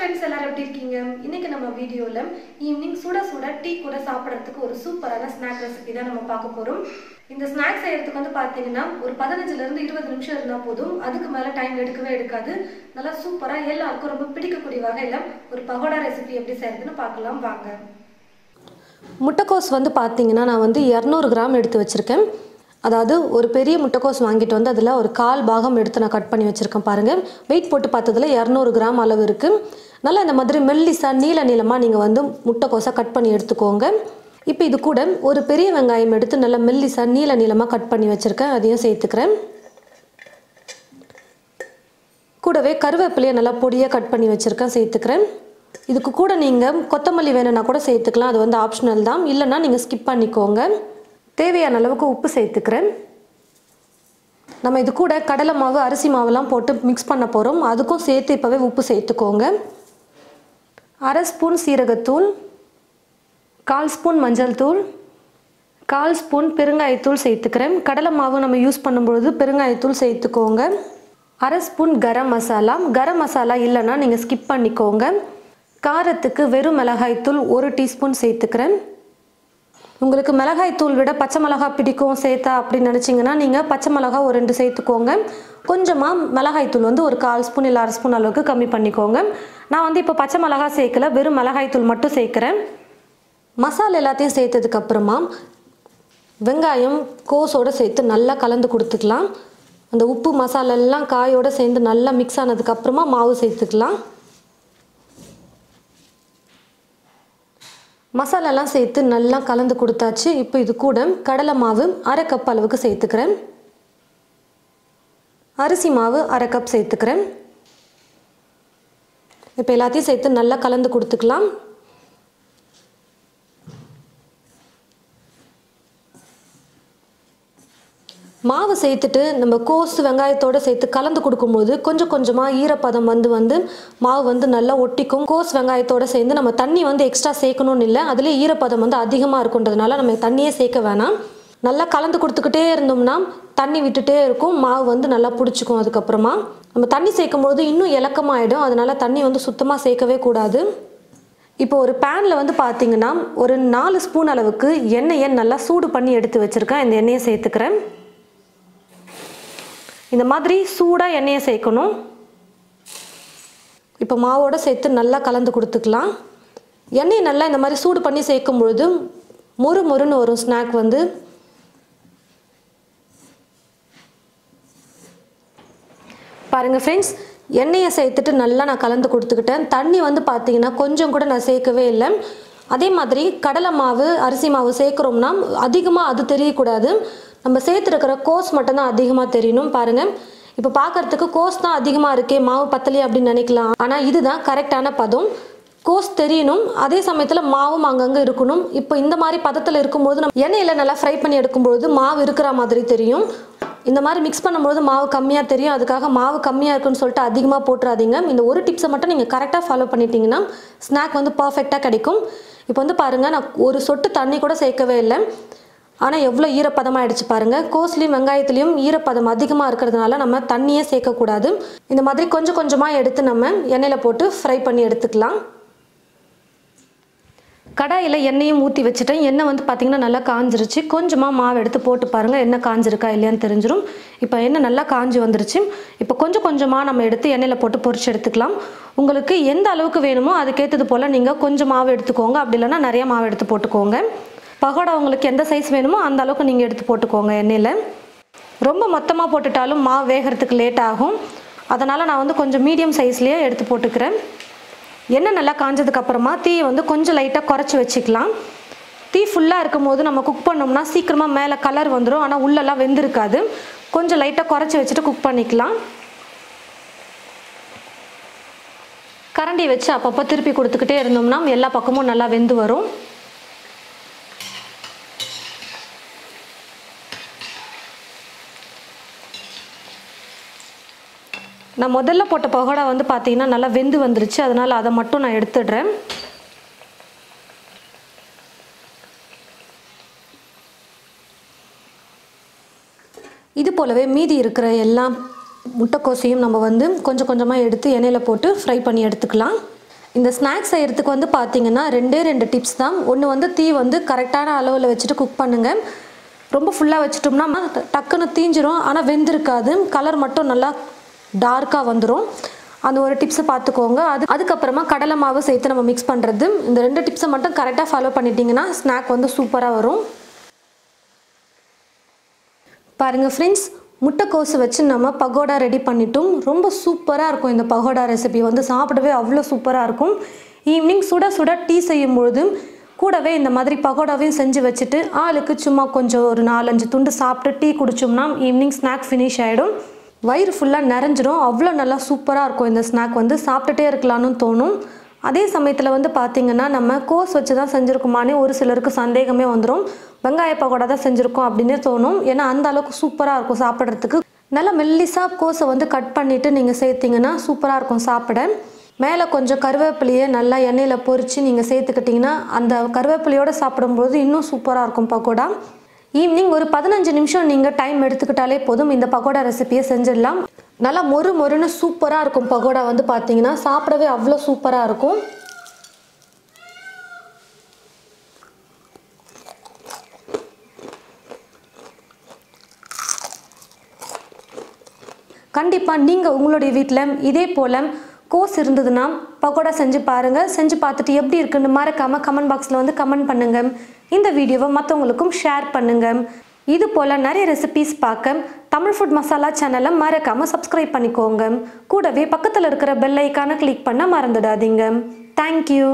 friends, எல்லாரும் எப்படி இருக்கீங்க? இன்னைக்கு நம்ம வீடியோல ஈவினிங் சுட சுட டீ கூட சாப்பிடுறதுக்கு ஒரு சூப்பரான ஸ்நாக் ரெசிபி தான் நம்ம பார்க்க போறோம். இந்த ஸ்நாக் செய்யறதுக்கு வந்து பாத்தீங்கன்னா ஒரு 15 ல இருந்து 20 நிமிஷம் இருந்தா போதும். அதுக்கு மேல டைம் எடுக்காது. நல்லா சூப்பரா எல்லாருக்கும் ரொம்ப பிடிக்கக்கூடிய வகையில ஒரு பகோடா ரெசிபி எப்படி செய்யறதுன்னு பார்க்கலாம் வாங்க. முட்டைக்கோஸ் வந்து பாத்தீங்கன்னா நான் வந்து 200 கிராம் எடுத்து வச்சிருக்கேன். அதாவது ஒரு பெரிய முட்டைக்கோஸ் வாங்கிட்டு வந்து அதில் ஒரு 1/4 பாகம் எடுத்து நான் கட் பண்ணி வச்சுருக்கேன் பாருங்கள். வெயிட் போட்டு பார்த்ததில் 200 கிராம் அளவு இருக்குது. நல்லா இந்த மாதிரி மெல்லிசாக நீளமாக நீங்கள் வந்து முட்டைக்கோஸை கட் பண்ணி எடுத்துக்கோங்க. இப்போ இது கூட ஒரு பெரிய வெங்காயம் எடுத்து நல்லா மெல்லிசாக நீளமாக கட் பண்ணி வச்சுருக்கேன், அதையும் சேர்த்துக்கிறேன். கூடவே கருவேப்பிலையை நல்லா பொடியாக கட் பண்ணி வச்சுருக்கேன், சேர்த்துக்கிறேன். இதுக்கு கூட நீங்கள் கொத்தமல்லி வேணும்னா கூட சேர்த்துக்கலாம், அது வந்து ஆப்ஷனல் தான், இல்லைன்னா நீங்கள் ஸ்கிப் பண்ணிக்கோங்க. தேவையான அளவுக்கு உப்பு சேர்த்துக்கிறேன். நம்ம இது கூட கடலை மாவு அரிசி மாவுலாம் போட்டு மிக்ஸ் பண்ண போகிறோம், அதுக்கும் சேர்த்து இப்போவே உப்பு சேர்த்துக்கோங்க. 1/2 ஸ்பூன் சீரகத்தூள், 1/4 ஸ்பூன் மஞ்சள் தூள், 1/4 ஸ்பூன் பெருங்காயத்தூள் சேர்த்துக்கிறேன். கடலை மாவு நம்ம யூஸ் பண்ணும்பொழுது பெருங்காயத்தூள் சேர்த்துக்கோங்க. 1/2 ஸ்பூன் கரம் மசாலா இல்லைன்னா நீங்கள் ஸ்கிப் பண்ணிக்கோங்க. காரத்துக்கு வெறும் மிளகாய்த்தூள் 1 டீஸ்பூன் சேர்த்துக்கிறேன். உங்களுக்கு மிளகாய் தூள் விட பச்சை மிளகாய் பிடிக்கும் சேர்த்தா அப்படின்னு நினச்சிங்கன்னா நீங்கள் பச்சை மிளகாய் ஒரு 2 சேர்த்துக்கோங்க. கொஞ்சமாக மிளகாய் தூள் வந்து ஒரு 1/4 ஸ்பூன் இல்லை 1/2 ஸ்பூன் அளவுக்கு கம்மி பண்ணிக்கோங்க. நான் வந்து இப்போ பச்சை மிளகாய் சேர்க்கல, வெறும் மிளகாய் தூள் மட்டும் சேர்க்குறேன். மசாலா எல்லாத்தையும் சேர்த்ததுக்கப்புறமா வெங்காயம் கோஸோடு சேர்த்து நல்லா கலந்து கொடுத்துக்கலாம். அந்த உப்பு மசாலா எல்லாம் காயோடு சேர்ந்து நல்லா மிக்ஸ் ஆனதுக்கப்புறமா மாவு சேர்த்துக்கலாம். மசாலாலாம் சேர்த்து நல்லா கலந்து கொடுத்தாச்சு. இப்போ இது கூட கடலை மாவு 1/2 கப் அளவுக்கு சேர்த்துக்கிறேன். அரிசி மாவு 1/2 கப் சேர்த்துக்கிறேன். இப்போ எல்லாத்தையும் சேர்த்து நல்லா கலந்து கொடுத்துக்கலாம். மாவு சேர்த்துட்டு நம்ம கோஸ் வெங்காயத்தோடு சேர்த்து கலந்து கொடுக்கும்போது கொஞ்சம் கொஞ்சமாக ஈரப்பதம் வந்து மாவு வந்து நல்லா ஒட்டிக்கும். கோஸ் வெங்காயத்தோடு சேர்ந்து நம்ம தண்ணி வந்து எக்ஸ்ட்ரா சேர்க்கணும்னு இல்லை, அதுலேயே ஈரப்பதம் வந்து அதிகமாக இருக்குன்றதுனால நம்ம தண்ணியே சேர்க்க வேணாம். நல்லா கலந்து கொடுத்துக்கிட்டே இருந்தோம்னா தண்ணி விட்டுட்டே இருக்கும், மாவு வந்து நல்லா பிடிச்சிக்கும். அதுக்கப்புறமா நம்ம தண்ணி சேர்க்கும்போது இன்னும் இலக்கமாகிடும், அதனால் தண்ணி வந்து சுத்தமாக சேர்க்கவே கூடாது. இப்போ ஒரு பேனில் வந்து பார்த்திங்கன்னா ஒரு 4 ஸ்பூன் அளவுக்கு எண்ணெயை நல்லா சூடு பண்ணி எடுத்து வச்சுருக்கேன். இந்த எண்ணெயை சேர்த்துக்கிறேன். இந்த மாதிரி சூடாக எண்ணெயை சேர்க்கணும். இப்போ மாவோடு சேர்த்து நல்லா கலந்து கொடுத்துக்கலாம். எண்ணெயை நல்லா இந்த மாதிரி சூடு பண்ணி சேர்க்கும் பொழுது மொறுன்னு வரும் ஸ்நாக் வந்து. பாருங்கள் ஃப்ரெண்ட்ஸ், எண்ணெயை சேர்த்துட்டு நல்லா நான் கலந்து கொடுத்துக்கிட்டேன். தண்ணி வந்து பார்த்திங்கன்னா கொஞ்சம் கூட நான் சேர்க்கவே இல்லை. அதே மாதிரி கடலை மாவு அரிசி மாவு சேர்க்குறோம்னா அதிகமாக அது தெரியக்கூடாது, நம்ம சேர்த்துருக்கிற கோஸ் மட்டும்தான் அதிகமாக தெரியணும். பாருங்கள், இப்போ பார்க்குறதுக்கு கோஸ் தான் அதிகமாக இருக்கே, மாவு பத்தலையே அப்படின்னு நினைக்கலாம். ஆனால் இதுதான் கரெக்டான பதம். கோஸ் தெரியணும், அதே சமயத்தில் மாவும் அங்கங்கே இருக்கணும். இப்போ இந்த மாதிரி பதத்தில் இருக்கும்போது நம்ம எண்ணெயில் நல்லா ஃப்ரை பண்ணி எடுக்கும்பொழுது மாவு இருக்கிற மாதிரி தெரியும். இந்த மாதிரி மிக்ஸ் பண்ணும்போது மாவு கம்மியாக தெரியும். அதுக்காக மாவு கம்மியாக இருக்குன்னு சொல்லிட்டு அதிகமாக போட்டுறாதீங்க. இந்த ஒரு டிப்ஸை மட்டும் நீங்கள் கரெக்டாக ஃபாலோ பண்ணிட்டீங்கன்னா ஸ்நாக் வந்து பர்ஃபெக்டாக கிடைக்கும். இப்போ வந்து பாருங்கள், நான் ஒரு சொட்டு தண்ணி கூட சேர்க்கவே இல்லை, ஆனால் எவ்வளோ ஈரப்பதமாக ஆகிடுச்சு பாருங்கள். கோஸ்லேயும் வெங்காயத்துலேயும் ஈரப்பதம் அதிகமாக இருக்கிறதுனால நம்ம தண்ணியே சேர்க்கக்கூடாது. இந்த மாதிரி கொஞ்சம் கொஞ்சமாக எடுத்து நம்ம எண்ணெயில் போட்டு ஃப்ரை பண்ணி எடுத்துக்கலாம். கடாயில் எண்ணெயும் ஊற்றி வச்சுட்டேன். எண்ணெய் வந்து பார்த்திங்கன்னா நல்லா காஞ்சிருச்சு. கொஞ்சமாக மாவு எடுத்து போட்டு பாருங்கள், எண்ணெய் காஞ்சிருக்கா இல்லையான்னு தெரிஞ்சிடும். இப்போ எண்ணெய் நல்லா காஞ்சி வந்துருச்சு. இப்போ கொஞ்சம் கொஞ்சமாக நம்ம எடுத்து எண்ணெயில் போட்டு பொரிச்சு எடுத்துக்கலாம். உங்களுக்கு எந்த அளவுக்கு வேணுமோ அதுக்கேற்றது போல் நீங்கள் கொஞ்சம் மாவு எடுத்துக்கோங்க, அப்படி இல்லைன்னா நிறைய மாவு எடுத்து போட்டுக்கோங்க. பகோடா உங்களுக்கு எந்த சைஸ் வேணுமோ அந்த அளவுக்கு நீங்கள் எடுத்து போட்டுக்கோங்க. எண்ணெயில் ரொம்ப மொத்தமாக போட்டுட்டாலும் மாவு வேகிறதுக்கு லேட் ஆகும், அதனால் நான் வந்து கொஞ்சம் மீடியம் சைஸ்லேயே எடுத்து போட்டுக்கிறேன். எண்ணெய் நல்லா காஞ்சதுக்கப்புறமா தீயை வந்து கொஞ்சம் லைட்டாக குறைச்சி வச்சுக்கலாம். தீ ஃபுல்லாக இருக்கும் போது நம்ம குக் பண்ணோம்னா சீக்கிரமாக மேலே கலர் வந்துடும், ஆனால் உள்ளெல்லாம் வெந்திருக்காது. கொஞ்சம் லைட்டாக குறைச்சி வச்சுட்டு குக் பண்ணிக்கலாம். கரண்டி வச்சு அப்பப்போ திருப்பி கொடுத்துக்கிட்டே இருந்தோம்னா எல்லா பக்கமும் நல்லா வெந்து வரும். நான் முதல்ல போட்ட பகோடா வந்து பார்த்திங்கன்னா நல்லா வெந்து வந்துருச்சு, அதனால் அதை மட்டும் நான் எடுத்துடுறேன். இது போலவே மீதி இருக்கிற எல்லா முட்டைக்கோசையும் நம்ம வந்து கொஞ்சம் கொஞ்சமாக எடுத்து எண்ணெயில் போட்டு ஃப்ரை பண்ணி எடுத்துக்கலாம். இந்த ஸ்நாக்ஸ் செய்கிறதுக்கு வந்து பார்த்தீங்கன்னா 2 டிப்ஸ் தான். ஒன்று வந்து தீ வந்து கரெக்டான அளவில் வச்சுட்டு குக் பண்ணுங்கள். ரொம்ப ஃபுல்லாக வச்சுட்டோம்னா டக்குன்னு தீஞ்சிரும், ஆனால் வெந்திருக்காது, கலர் மட்டும் நல்லா டார்க்காக வந்துடும். அந்த ஒரு டிப்ஸை பார்த்துக்கோங்க. அதுக்கப்புறமா கடலை மாவு சேர்த்து நம்ம மிக்ஸ் பண்ணுறது. இந்த 2 டிப்ஸை மட்டும் கரெக்டாக ஃபாலோ பண்ணிட்டீங்கன்னா ஸ்நாக் வந்து சூப்பராக வரும். பாருங்கள் ஃப்ரெண்ட்ஸ், முட்டைக்கோஸு வச்சு நம்ம பகோடா ரெடி பண்ணிட்டோம். ரொம்ப சூப்பராக இருக்கும் இந்த பகோடா ரெசிபி வந்து, சாப்பிடவே அவ்வளோ சூப்பராக இருக்கும். ஈவினிங் சுட சுட டீ செய்யும்பொழுது கூடவே இந்த மாதிரி பகோடாவையும் செஞ்சு வச்சுட்டு ஆளுக்கு சும்மா கொஞ்சம் ஒரு 4-5 துண்டு சாப்பிட்டு டீ குடிச்சோம்னா ஈவினிங் ஸ்நாக் ஃபினிஷ் ஆகிடும். வயிறு ஃபுல்லாக நிறைஞ்சிடும். அவ்வளோ நல்லா சூப்பராக இருக்கும் இந்த ஸ்நாக் வந்து, சாப்பிட்டுட்டே இருக்கலாம்னு தோணும். அதே சமயத்தில் வந்து பார்த்திங்கன்னா நம்ம கோஸ் வச்சு தான் செஞ்சுருக்குமானே ஒரு சிலருக்கு சந்தேகமே வந்துடும். வெங்காய பகோடா தான் செஞ்சுருக்கோம் அப்படின்னே தோணும். ஏன்னா அந்த அளவுக்கு சூப்பராக இருக்கும் சாப்பிட்றதுக்கு. நல்லா மெல்லிசாக கோஸை வந்து கட் பண்ணிவிட்டு நீங்கள் சேர்த்திங்கன்னா சூப்பராக இருக்கும் சாப்பிட. மேலே கொஞ்சம் கருவேப்பிலையை நல்லா எண்ணெயில் பொரித்து நீங்கள் சேர்த்துக்கிட்டிங்கன்னா அந்த கருவேப்பிலையோடு சாப்பிடும்போது இன்னும் சூப்பராக இருக்கும் பகோடா. ஈவினிங் ஒரு 15 நிமிஷம் நீங்கள் டைம் எடுத்துக்கிட்டாலே போதும், இந்த பகோடா ரெசிபியை செஞ்சிடலாம். நல்லா மொறு மொறுன்னு சூப்பராக இருக்கும் பகோடா வந்து பார்த்தீங்கன்னா, சாப்பிடவே அவ்வளோ சூப்பராக இருக்கும். கண்டிப்பாக நீங்கள் உங்களுடைய வீட்டில் இதே போல் கோஸ் இருந்ததுன்னா பகோடா செஞ்சு பாருங்கள். செஞ்சு பார்த்துட்டு எப்படி இருக்குன்னு மறக்காமல் கமெண்ட் பாக்ஸில் வந்து கமெண்ட் பண்ணுங்கள். இந்த வீடியோவை மற்றவங்களுக்கும் ஷேர் பண்ணுங்கள். இது போல் நிறைய ரெசிபீஸ் பார்க்க தமிழ் ஃபுட் மசாலா சேனலை மறக்காமல் சப்ஸ்கிரைப் பண்ணிக்கோங்க. கூடவே பக்கத்தில் இருக்கிற பெல் ஐக்கானை கிளிக் பண்ண மறந்துடாதீங்க. தேங்க்யூ.